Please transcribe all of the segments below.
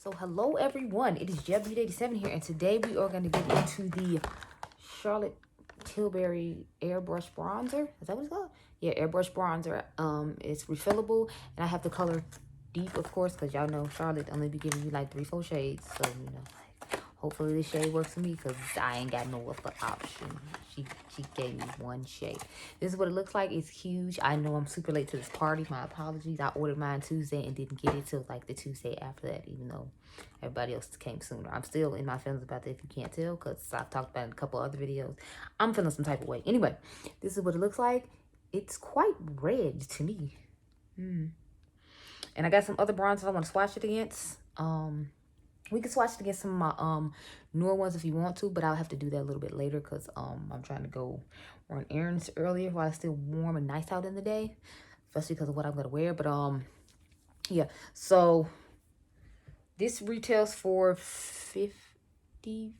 So hello everyone, it is Jeb87 here, and today we are going to get into the Charlotte Tilbury Airbrush Bronzer. Is that what it's called? Yeah, Airbrush Bronzer. It's refillable, and I have the color Deep, of course, because y'all know Charlotte only be giving you like 3-4 shades. So, you know, hopefully this shade works for me, because I ain't got no other option. She gave me one shade. This is what it looks like. It's huge. I know I'm super late to this party. My apologies. I ordered mine Tuesday and didn't get it till like the Tuesday after that, even though everybody else came sooner. I'm still in my feelings about that, if you can't tell, because I've talked about it in a couple other videos. I'm feeling some type of way. Anyway, this is what it looks like. It's quite red to me. And I got some other bronzers I want to swatch it against. We can swatch it against some of my newer ones if you want to, but I'll have to do that a little bit later, because I'm trying to go run errands earlier while it's still warm and nice out in the day, especially because of what I'm going to wear. But yeah, so this retails for $55,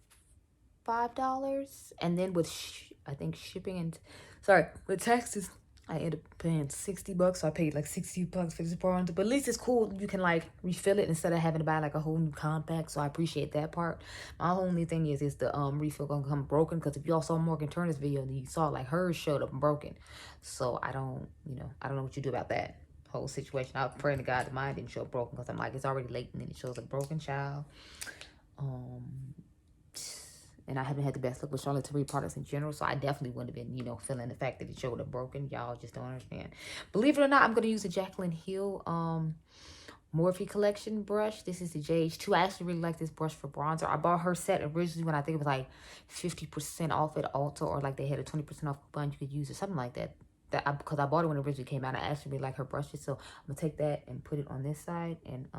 and then with I think shipping and with taxes, I ended up paying $60, so I paid like $60 for this bronzer. But at least it's cool. You can like refill it instead of having to buy like a whole new compact. So I appreciate that part. My only thing is the refill gonna come broken, because if y'all saw Morgan Turner's video, you saw like hers showed up broken. So I don't know what you do about that whole situation. I was praying to God that mine didn't show up broken, because I'm like, it's already late and then it shows a broken child. And I haven't had the best luck with Charlotte Tilbury products in general, so I definitely wouldn't have been, feeling the fact that it showed up broken. Y'all just don't understand. Believe it or not, I'm going to use the Jaclyn Hill Morphe collection brush. This is the JH2. I actually really like this brush for bronzer. I bought her set originally when I think it was like 50% off at Ulta, or like they had a 20% off coupon you could use, or something like that. Because I bought it when it originally came out. I actually really like her brushes, so I'm going to take that and put it on this side. And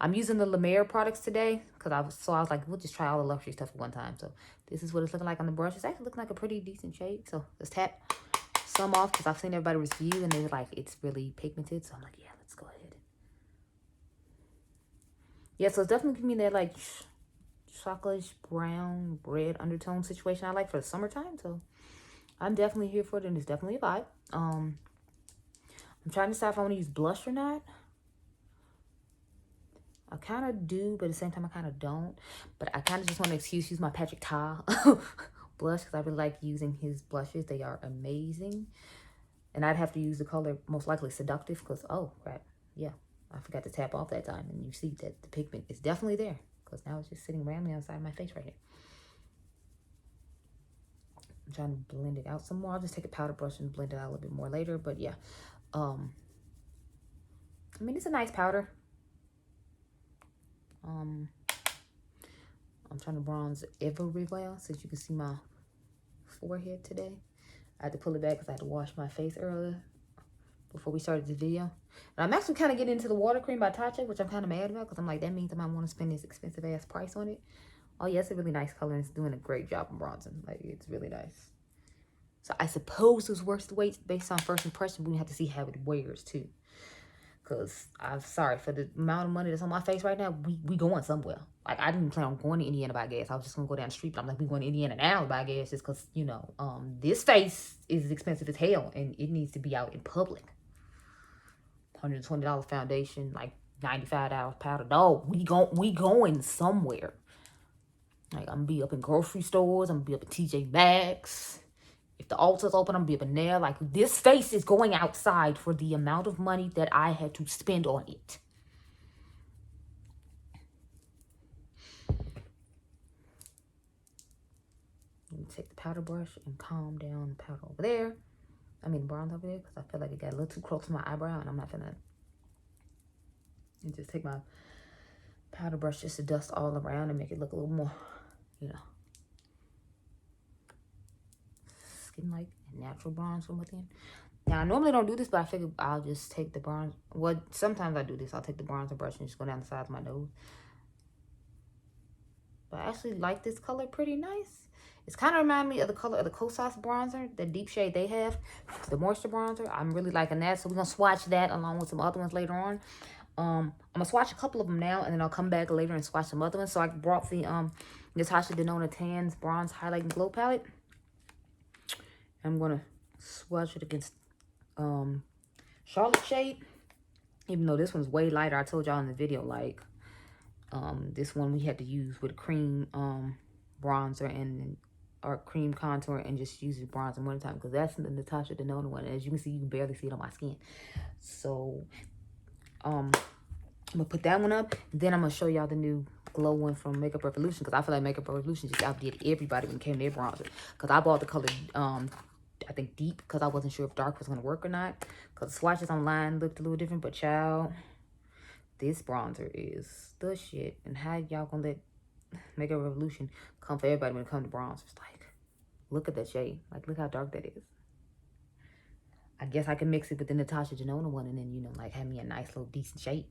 I'm using the La Mer products today, because I was like, we'll just try all the luxury stuff at one time. So this is what it's looking like on the brush. It's actually looking like a pretty decent shade. So let's tap some off, because I've seen everybody review and they were like, it's really pigmented. So I'm like, yeah, let's go ahead. Yeah, so it's definitely giving me that like chocolate brown red undertone situation I like for the summertime. So I'm definitely here for it, and it's definitely a vibe. I'm trying to decide if I want to use blush or not. I kind of do, but at the same time, I kind of don't. But I kind of just want to use my Patrick Ta blush, because I really like using his blushes. They are amazing. And I'd have to use the color, most likely Seductive, because, oh, crap. Yeah, I forgot to tap off that time. And you see that the pigment is definitely there, because now it's just sitting randomly outside my face right here. I'm trying to blend it out some more. I'll just take a powder brush and blend it out a little bit more later. But, yeah. I mean, it's a nice powder. I'm trying to bronze everywhere, so you can see my forehead today. I had to pull it back because I had to wash my face earlier before we started the video. And I'm actually kind of getting into the water cream by Tatcha, which I'm kind of mad about, because I'm like, that means I might want to spend this expensive ass price on it. Oh yeah, it's a really nice color, and it's doing a great job of bronzing. Like, it's really nice. So I suppose it was worth the wait based on first impression. We have to see how it wears too. Because I'm sorry, for the amount of money that's on my face right now, we going somewhere. Like, I didn't plan on going to Indiana to buy gas. I was just going to go down the street. But I'm like, we going to Indiana now to buy gas, just because, this face is expensive as hell. And it needs to be out in public. $120 foundation, like $95 powder. No, we going somewhere. Like, I'm going to be up in grocery stores. I'm going to be up at TJ Maxx. If the Ulta's open, I'm gonna be up in there. Like, this face is going outside for the amount of money that I had to spend on it. Let me take the powder brush and calm down the powder over there. I mean, bronze over there, because I feel like it got a little too close to my eyebrow, and I'm not gonna. And just take my powder brush just to dust all around and make it look a little more, skin-like and natural bronze from within. Now, I normally don't do this, but I figured I'll just take the bronze. Well, sometimes I do this. I'll take the bronzer brush and just go down the sides of my nose. But I actually like this color pretty nice. It's kind of remind me of the color of the Kosas bronzer, the deep shade they have, the moisture bronzer. I'm really liking that. So we're going to swatch that along with some other ones later on. I'm going to swatch a couple of them now, and then I'll come back later and swatch some other ones. So I brought the Natasha Denona Tans Bronze Highlight and Glow Palette. I'm going to swatch it against Charlotte shade, even though this one's way lighter. I told y'all in the video, like, This one we had to use with cream bronzer or cream contour, and just use the bronzer one time, because that's the Natasha Denona one. As you can see, you can barely see it on my skin. So I'm gonna put that one up. Then I'm gonna show y'all the new glow one from Makeup Revolution, because I feel like Makeup Revolution just outdid everybody when it came to their bronzer. Because I bought the color I think deep, because I wasn't sure if dark was gonna work or not, because the swatches online looked a little different. But child, this bronzer is the shit. And how y'all gonna let Makeup Revolution come for everybody when it comes to bronzers? Like, look at that shade. Like, look how dark that is. I guess I can mix it with the Natasha Denona one, and then, you know, like, have me a nice little decent shade.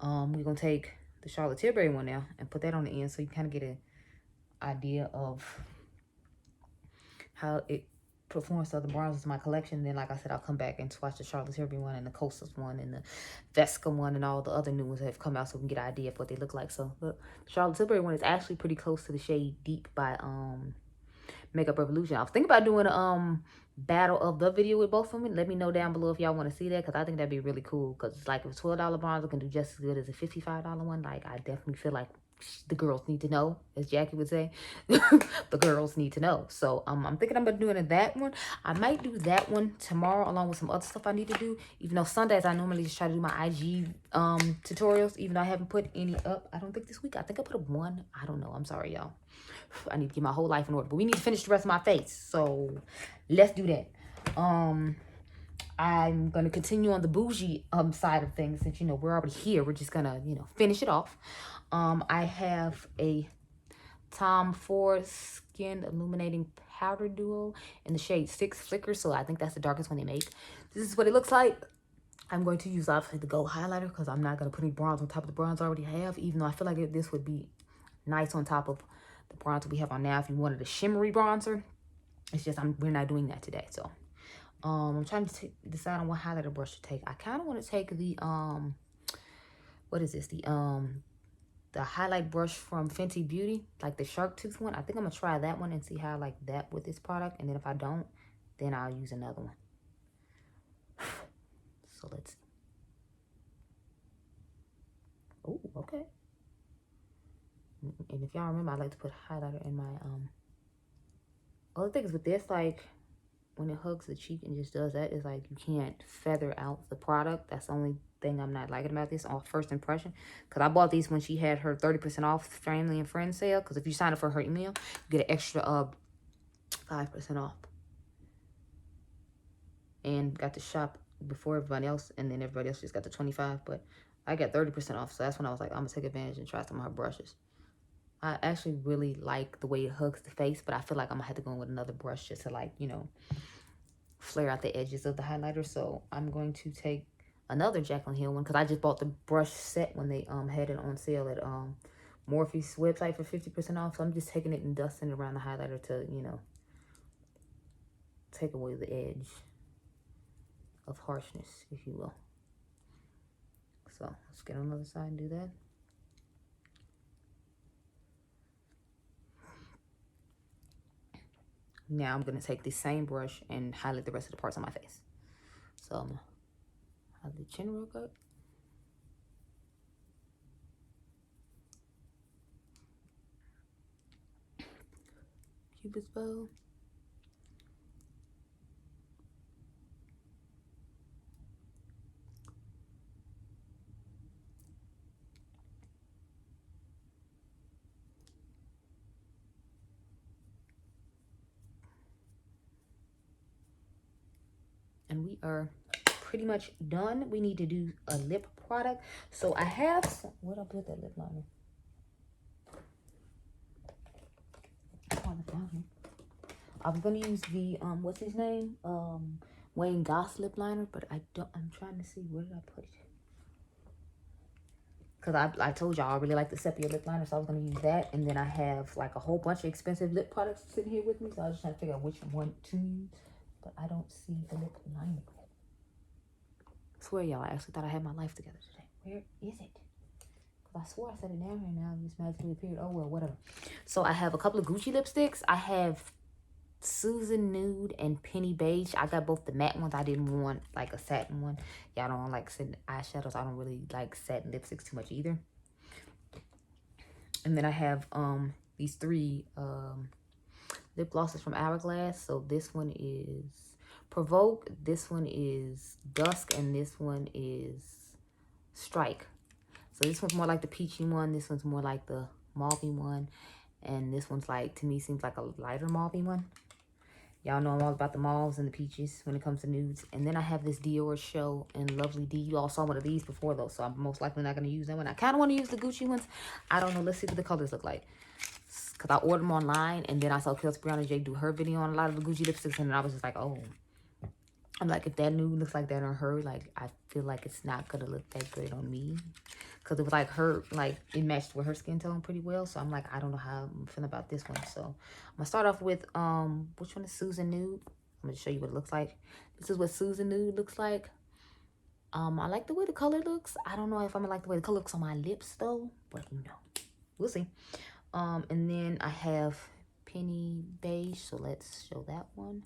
We're gonna take the Charlotte Tilbury one now and put that on the end, so you kind of get an idea of how it performs to other bronzers in my collection. Then, like I said, I'll come back and swatch the Charlotte Tilbury one and the Coastal one and the Vesca one and all the other new ones that have come out, so we can get an idea of what they look like. So look, the Charlotte Tilbury one is actually pretty close to the shade Deep by Makeup Revolution. I was thinking about doing a battle of the video with both of them. Let me know down below if y'all want to see that, because I think that'd be really cool. Because it's like, if $12 bronzer can do just as good as a $55 one, like, I definitely feel like the girls need to know, as Jackie would say. The girls need to know. So I'm thinking I'm doing that one. I might do that one tomorrow along with some other stuff I need to do. Even though Sundays I normally just try to do my IG tutorials, even though I haven't put any up. I don't think this week. I think I put up one. I don't know. I'm sorry, y'all. I need to get my whole life in order. But we need to finish the rest of my face. So let's do that. I'm going to continue on the bougie side of things, since, you know, we're already here. We're just going to, you know, finish it off. I have a Tom Ford Skin Illuminating Powder Duo in the shade 6 Flicker. So I think that's the darkest one they make. This is what it looks like. I'm going to use, obviously, the gold highlighter, because I'm not going to put any bronze on top of the bronze I already have, even though I feel like this would be nice on top of the bronzer we have on now if you wanted a shimmery bronzer. It's just we're not doing that today. So I'm trying to decide on what highlighter brush to take. I kind of want to take the what is this, the highlight brush from Fenty Beauty, like the shark tooth one. I think I'm gonna try that one and see how I like that with this product, and then if I don't, then I'll use another one. So let's see. Oh, okay. And if y'all remember, I like to put highlighter in my other thing is with this, like, when it hugs the cheek and just does that, is like, you can't feather out the product. That's the only thing I'm not liking about this on first impression. Because I bought these when she had her 30% off Family and Friends sale. Because if you sign up for her email, you get an extra 5% off. And got to shop before everybody else, and then everybody else just got the 25. But I got 30% off, so that's when I was like, I'm going to take advantage and try some of her brushes. I actually really like the way it hugs the face, but I feel like I'm going to have to go in with another brush just to, like, you know, flare out the edges of the highlighter. So I'm going to take another Jaclyn Hill one, because I just bought the brush set when they had it on sale at Morphe's website for 50% off. So I'm just taking it and dusting it around the highlighter to, you know, take away the edge of harshness, if you will. So let's get on the other side and do that. Now I'm going to take the same brush and highlight the rest of the parts on my face. So I'm going to highlight the chin real quick. Cupid's bow. And we are pretty much done. We need to do a lip product. So I have some, where'd I put that lip liner? I was gonna use the what's his name? Wayne Goss lip liner, but I'm trying to see, where did I put it? Because I told y'all I really like the sepia lip liner, so I was gonna use that. And then I have like a whole bunch of expensive lip products sitting here with me, so I was just trying to figure out which one to use. But I don't see the lip liner. I swear, y'all, I actually thought I had my life together today. Where is it? Because I swore I set it down here, now it just magically appeared. Oh, well, whatever. So I have a couple of Gucci lipsticks. I have Susan Nude and Penny Beige. I got both the matte ones. I didn't want like a satin one. Y'all don't like satin eyeshadows. I don't really like satin lipsticks too much either. And then I have these three lip glosses from Hourglass. So this one is Provoke, this one is Dusk, and this one is Strike. So this one's more like the peachy one, this one's more like the mauvey one, and this one's like, to me, seems like a lighter mauvey one. Y'all know I'm all about the mauves and the peaches when it comes to nudes. And then I have this Dior Show in Lovely D. You all saw one of these before, though, so I'm most likely not going to use that one. I kind of want to use the Gucci ones. I don't know. Let's see what the colors look like. Because I ordered them online, and then I saw Kelsey Breonna J do her video on a lot of the Gucci lipsticks, and I was just like, oh. I'm like, if that nude looks like that on her, like, I feel like it's not going to look that good on me. Because it was like her, like, it matched with her skin tone pretty well. So I'm like, I don't know how I'm feeling about this one. So I'm going to start off with, which one is Susan Nude? I'm going to show you what it looks like. This is what Susan Nude looks like. I like the way the color looks. I don't know if I'm going to like the way the color looks on my lips, though. But, you know, we'll see. And then I have Penny Beige. So let's show that one.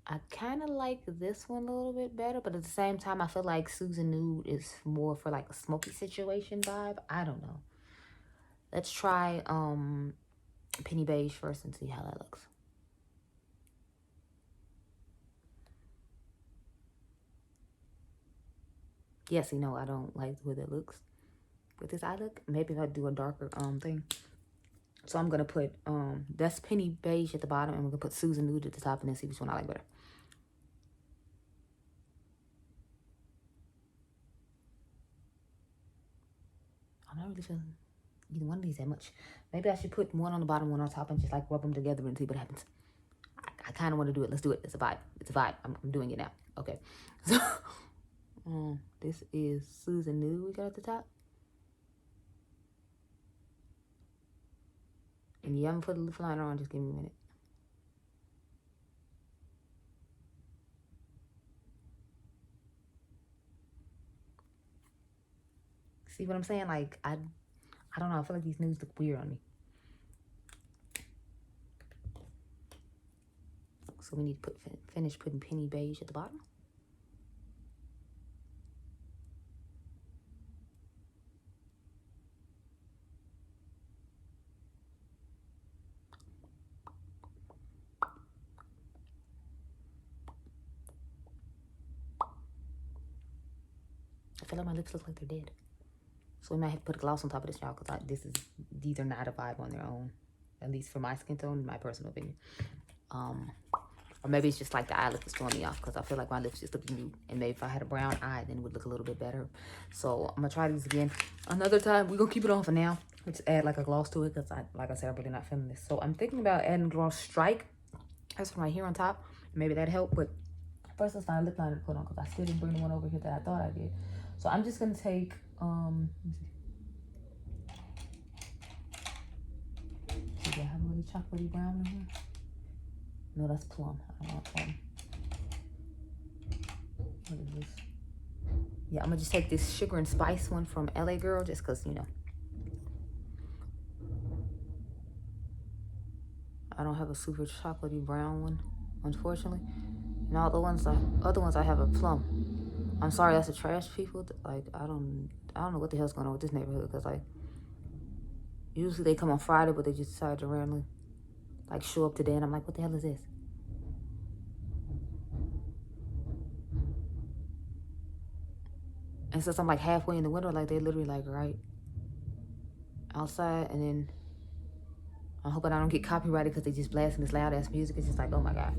I kind of like this one a little bit better, but at the same time, I feel like Susan Nude is more for like a smoky situation vibe. I don't know. Let's try Penny Beige first and see how that looks. Yes, you know, I don't like the way that looks with this eye look. Maybe if I do a darker thing. So I'm going to put, that's Penny Beige at the bottom, and we're going to put Susan Nude at the top and then see which one I like better. I'm not really feeling either one of these that much. Maybe I should put one on the bottom, one on top, and just like rub them together and see what happens. I kind of want to do it. Let's do it. It's a vibe. It's a vibe. I'm doing it now. Okay. So this is Susan Nude we got at the top. And you haven't put a lip liner on. Just give me a minute. See what I'm saying? Like, I don't know. I feel like these nudes look weird on me. So we need to finish putting Penny Beige at the bottom. I feel like my lips look like they're dead. So we might have to put a gloss on top of this, y'all, because these are not a vibe on their own. At least for my skin tone, in my personal opinion. Or maybe it's just like the eye look is throwing me off, because I feel like my lips just look nude. And maybe if I had a brown eye, then it would look a little bit better. So I'm going to try these again another time. We're going to keep it on for now. Let's add like a gloss to it, because like I said, I'm really not feeling this. So I'm thinking about adding gloss Strike. That's right here on top. Maybe that'd help. But first, let's find a lip liner to put on, because I still didn't bring the one over here that I thought I did. So I'm just going to take, let me see. Do I have a really chocolatey brown in here? No, that's plum. I don't want plum. What is this? Yeah, I'm going to just take this Sugar and Spice one from LA Girl, just because, you know. I don't have a super chocolatey brown one, unfortunately. And all the other ones I have a plum. I'm sorry, that's a trash, people. Like, I don't know what the hell's going on with this neighborhood, because like usually they come on Friday, but they just decide to randomly like show up today, and I'm like, what the hell is this? And since I'm like halfway in the window, like they're literally like right outside, and then I'm hoping I don't get copyrighted because they just blasting this loud ass music. It's just like, oh my god.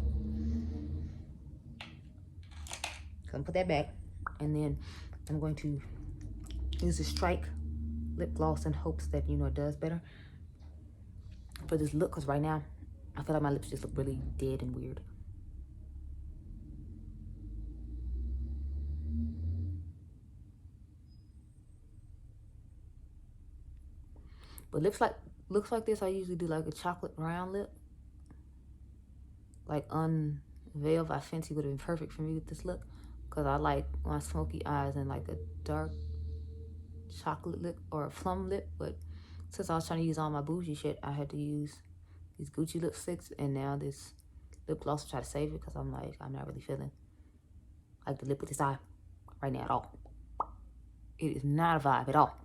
So I'm gonna put that back, and then I'm going to use the Strike lip gloss in hopes that, you know, it does better for this look, because right now I feel like my lips just look really dead and weird. But looks like this, I usually do like a chocolate brown lip. Like Unveiled by Fenty would have been perfect for me with this look, because I like my smoky eyes and like a dark chocolate lip or a plum lip. But since I was trying to use all my bougie shit, I had to use these Gucci lipsticks and now this lip gloss to try to save it, because I'm like, I'm not really feeling like the lip with this eye right now at all. It is not a vibe at all.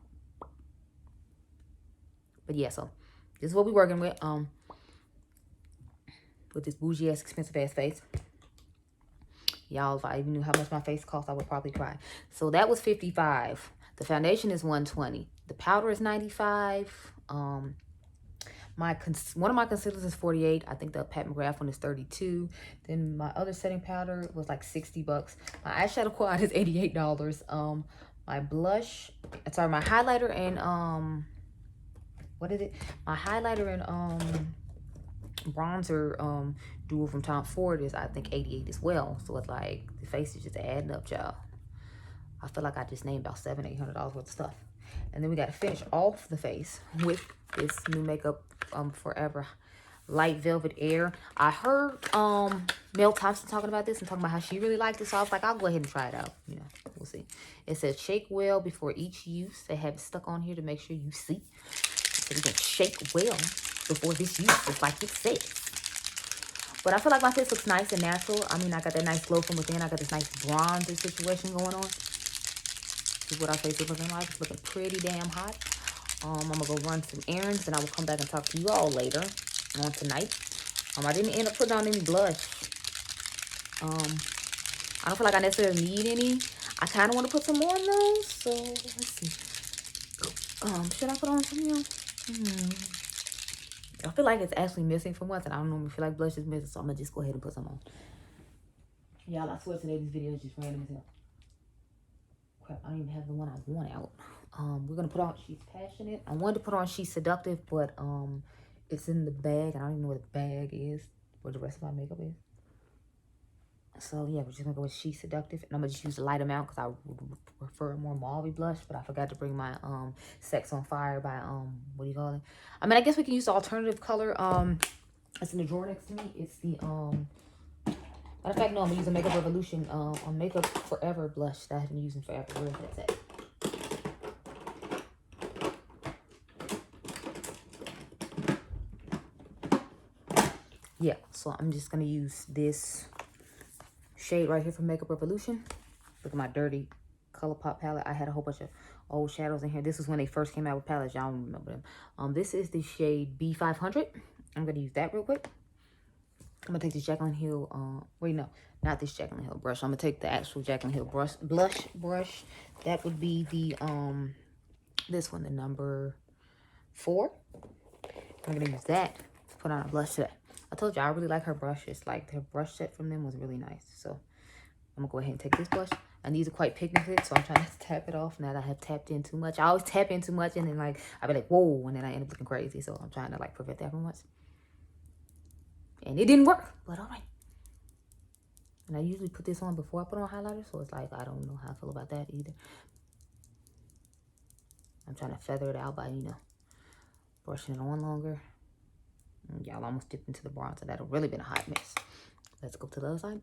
But yeah, so this is what we're working with this bougie ass expensive ass face. Y'all, if I even knew how much my face cost, I would probably cry. So that was $55. The foundation is $120. The powder is $95. One of my concealers is $48. I think the Pat McGrath one is $32. Then my other setting powder was like $60. My eyeshadow quad is $88. My blush, sorry, my highlighter and what is it? My highlighter and bronzer duo from Tom Ford is I think $88 as well. So it's like the face is just adding up, y'all. I feel like I just named about $700-800 worth of stuff. And then we got to finish off the face with this new Makeup Forever Light Velvet Air. I heard Mel Thompson talking about this and talking about how she really liked it. So I was like, I'll go ahead and try it out. You know, we'll see. It says shake well before each use. They have it stuck on here to make sure you see. So we can shake well before this use, just like it says. But I feel like my face looks nice and natural. I mean, I got that nice glow from within. I got this nice bronzer situation going on. This is what our face is looking like. It's looking pretty damn hot. I'm going to go run some errands, and I will come back and talk to you all later on tonight. I didn't end up putting on any blush. I don't feel like I necessarily need any. I kind of want to put some more on those. So, let's see. Should I put on some more? I feel like it's actually missing from once, and I don't normally feel like blush is missing, so I'm going to just go ahead and put some on. Y'all, I swear today this video is just random as hell. Crap, I don't even have the one I want out. We're going to put on She's Passionate. I wanted to put on She's Seductive, but it's in the bag. I don't even know what the bag is, where the rest of my makeup is. So, yeah, we're just going to go with She's Seductive. And I'm going to just use a light amount because I would prefer a more mauve blush. But I forgot to bring my Sex on Fire by, what do you call it? I mean, I guess we can use the alternative color. It's in the drawer next to me. It's the, matter of fact, no, I'm going to use a Makeup Revolution on Makeup Forever blush that I've been using forever. Where is that at? Yeah, so I'm just going to use this shade right here from Makeup Revolution. Look at my dirty ColourPop palette. I had a whole bunch of old shadows in here. This was when they first came out with palettes. Y'all don't remember them. This is the shade B500. I'm going to use that real quick. I'm going to take this Jaclyn Hill, wait, no, not this Jaclyn Hill brush. I'm going to take the actual Jaclyn Hill blush brush. That would be the, this one, the number 4. I'm going to use that to put on a blush today. I told you I really like her brushes. Like, her brush set from them was really nice. So, I'm going to go ahead and take this brush. And these are quite pigmented, so I'm trying not to tap it off now that I have tapped in too much. I always tap in too much, and then, like, I'll be like, whoa, and then I end up looking crazy. So, I'm trying to, like, prevent that from once. And it didn't work, but all right. And I usually put this on before I put on highlighter, so it's like, I don't know how I feel about that either. I'm trying to feather it out by, you know, brushing it on longer. Y'all almost dipped into the bronzer. That'll really been a hot mess. Let's go to the other side.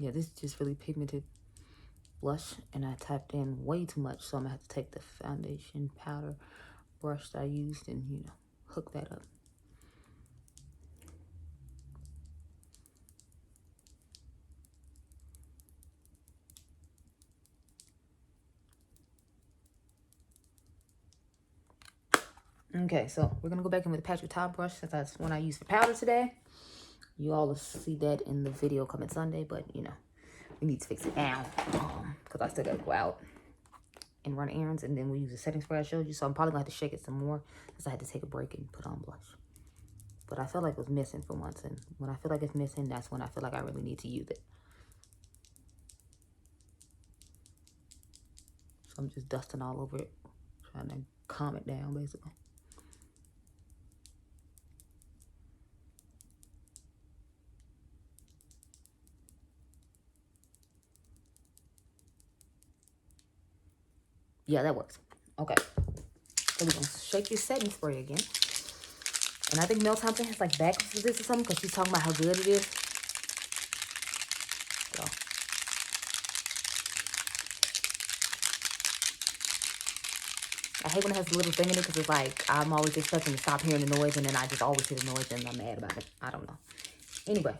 Yeah, this is just really pigmented blush, and I tapped in way too much, so I'm gonna have to take the foundation powder brush that I used and, you know, hook that up. Okay, so we're gonna go back in with the Patch with Top brush since that's one I used for powder today. You all will see that in the video coming Sunday, but you know, we need to fix it now because I still gotta go out and run errands, and then we use the setting spray I showed you. So I'm probably gonna have to shake it some more because I had to take a break and put on blush. But I felt like it was missing for once, and when I feel like it's missing, that's when I feel like I really need to use it. So I'm just dusting all over it, trying to calm it down basically. Yeah, that works. Okay. So we're going to shake your setting spray again. And I think Mel Thompson has like backups for this or something because she's talking about how good it is. So. I hate when it has a little thing in it because it's like I'm always expecting to stop hearing the noise and then I just always hear the noise and I'm mad about it. I don't know. Anyway,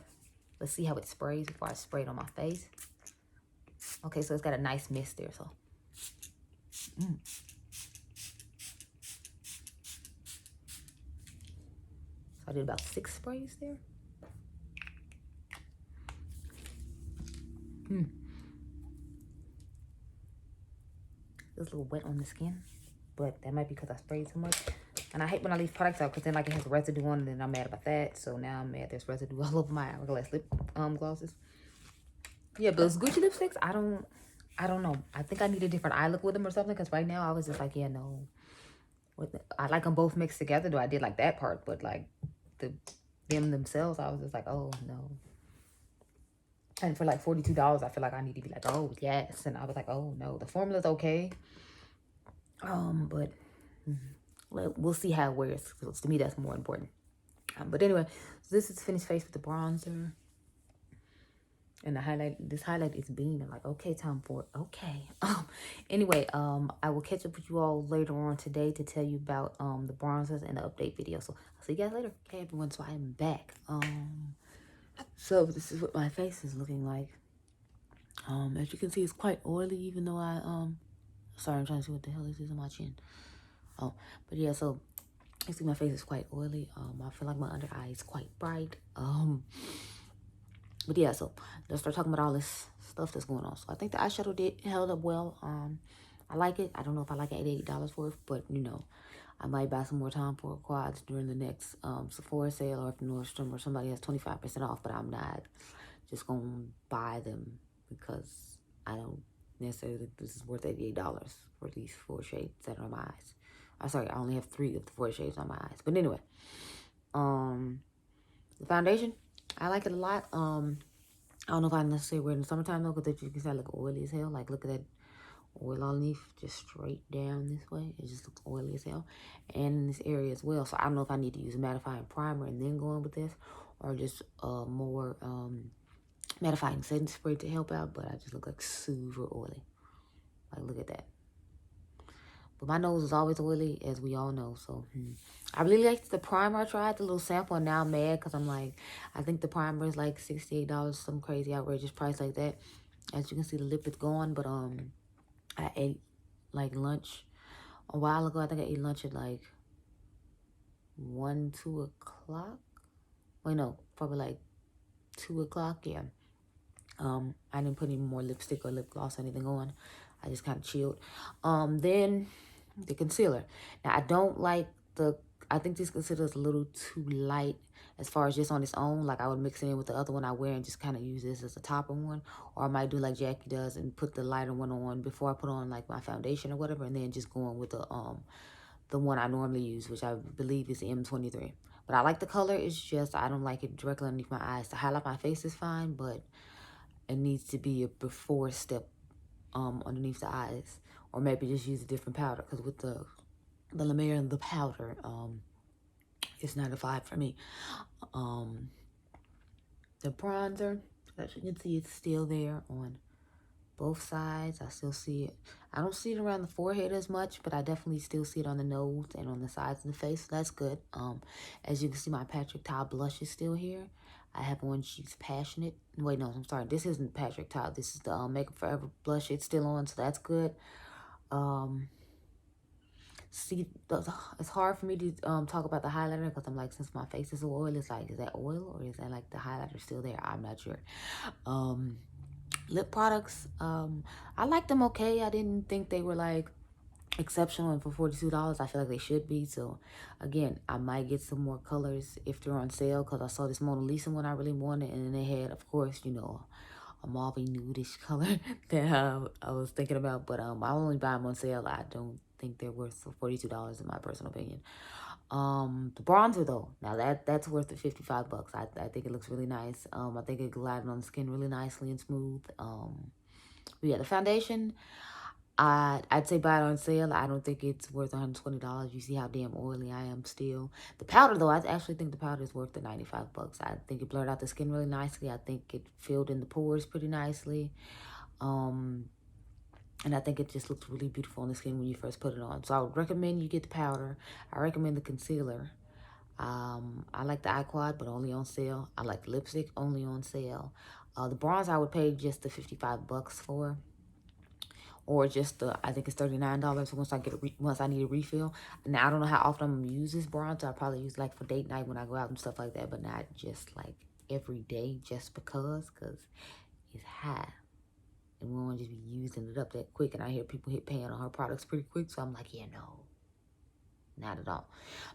let's see how it sprays before I spray it on my face. Okay, so it's got a nice mist there, so. I did about 6 sprays there. It's a little wet on the skin, but that might be because I sprayed too much. And I hate when I leave products out because then like it has residue on it and I'm mad about that. So now I'm mad there's residue all over my Hourglass lip glosses. Yeah, but those Gucci lipsticks, I don't know. I think I need a different eye look with them or something, because right now I was just like, yeah, no. I like them both mixed together, though I did like that part, but like them themselves, I was just like, oh no. And for like $42, I feel like I need to be like, oh yes. And I was like, oh no, the formula's okay. But we'll see how it wears. Because to me, that's more important. But anyway, so this is finished face with the bronzer. And the highlight, this highlight is beaming. Like, okay, Tom Ford, okay. Anyway, I will catch up with you all later on today to tell you about the bronzers and the update video. So I'll see you guys later. Okay, everyone. So I am back. So this is what my face is looking like. As you can see, it's quite oily, even though sorry, I'm trying to see what the hell this is on my chin. Oh, but yeah, so you see my face is quite oily. I feel like my under eye is quite bright. But yeah, so let's start talking about all this stuff that's going on. So I think the eyeshadow held up well. I like it. I don't know if I like it $88 worth, but you know, I might buy some more Tom Ford quads during the next Sephora sale, or if Nordstrom or somebody has 25% off, but I'm not just going to buy them because I don't necessarily think this is worth $88 for these 4 shades that are on my eyes. I'm sorry, I only have 3 of the 4 shades on my eyes. But anyway, the foundation, I like it a lot. I don't know if I necessarily wear it in the summertime though, because you can see I look oily as hell. Like, look at that oil underneath, just straight down this way. It just looks oily as hell. And in this area as well. So I don't know if I need to use a mattifying primer and then go in with this, or just more mattifying setting spray to help out. But I just look like super oily. Like, look at that. But my nose is always oily, as we all know. So, I really liked the primer I tried, the little sample. And now I'm mad because I'm like, I think the primer is like $68, some crazy outrageous price like that. As you can see, the lip is gone. But I ate like lunch a while ago. I think I ate lunch at like 1, 2 o'clock. Wait, no, probably like 2 o'clock. Yeah. I didn't put any more lipstick or lip gloss or anything on. I just kind of chilled. Then the concealer. Now, I don't like I think this concealer is a little too light as far as just on its own. Like, I would mix it in with the other one I wear and just kind of use this as a topper one. Or I might do like Jackie does and put the lighter one on before I put on like my foundation or whatever. And then just go on with the one I normally use, which I believe is M23. But I like the color. It's just I don't like it directly underneath my eyes. To highlight my face is fine, but it needs to be a before step underneath the eyes, or maybe just use a different powder, because with the La Mer and the powder, it's not a vibe for me. The bronzer, as you can see, it's still there on both sides. I still see it. I don't see it around the forehead as much, but I definitely still see it on the nose and on the sides of the face. So that's good. As you can see, my Patrick Ta blush is still here. I have one, she's Passionate. Wait, no, I'm sorry. This isn't Patrick Ta. This is the Makeup Forever blush. It's still on, so that's good. See, it's hard for me to talk about the highlighter, because I'm like, since my face is oil, it's like, is that oil or is that like the highlighter still there? I'm not sure. Lip products, I like them okay. I didn't think they were like exceptional, and for $42 I feel like they should be. So again, I might get some more colors if they're on sale, because I saw this Mona Lisa one I really wanted, and then they had, of course, you know, a mauve nudish color that I was thinking about, but I only buy them on sale. I don't think they're worth $42 in my personal opinion. The bronzer though, now that's worth the $55. I think it looks really nice. I think it glided on the skin really nicely and smooth. But yeah, the foundation, I'd say buy it on sale. I don't think it's worth $120. You see how damn oily I am still. The powder though, I actually think the powder is worth the $95. I think it blurred out the skin really nicely. I think it filled in the pores pretty nicely. And I think it just looks really beautiful on the skin when you first put it on. So I would recommend you get the powder. I recommend the concealer. I like the eye quad, but only on sale. I like the lipstick, only on sale. The bronzer I would pay just the $55 for. or just the, I think it's $39 once I get once I need a refill. Now I don't know how often I'm gonna use this bronzer. I probably use like for date night when I go out and stuff like that, but not just like every day just because it's high. And we won't just be using it up that quick. And I hear people hit pan on her products pretty quick. So I'm like, yeah, no, not at all.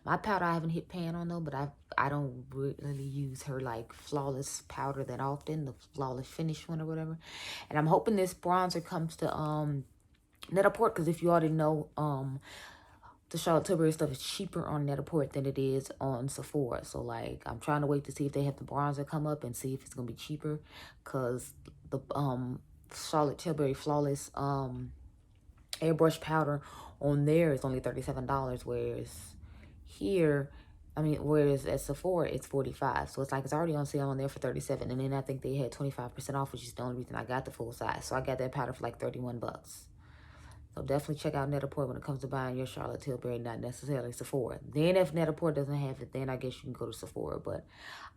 My powder I haven't hit pan on though, but I don't really use her like flawless powder that often, the flawless finish one or whatever. And I'm hoping this bronzer comes to Net-a-Porter, because if you already know, the Charlotte Tilbury stuff is cheaper on Net-a-Porter than it is on Sephora. So like I'm trying to wait to see if they have the bronzer come up and see if it's gonna be cheaper, because the Charlotte Tilbury Flawless airbrush powder on there is only $37, whereas here, whereas at Sephora it's $45. So it's like it's already on sale on there for $37, and then I think they had 25% off, which is the only reason I got the full size. So I got that powder for like $31. So definitely check out Net-a-Porter when it comes to buying your Charlotte Tilbury, not necessarily Sephora. Then if Net-a-Porter doesn't have it, then I guess you can go to Sephora. But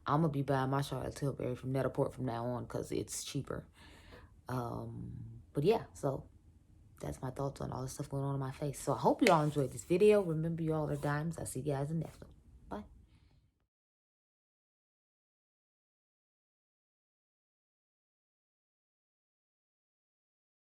I'm going to be buying my Charlotte Tilbury from Net-a-Porter from now on because it's cheaper. But yeah, so that's my thoughts on all the stuff going on in my face. So I hope you all enjoyed this video. Remember, you all are diamonds. I'll see you guys in the next one.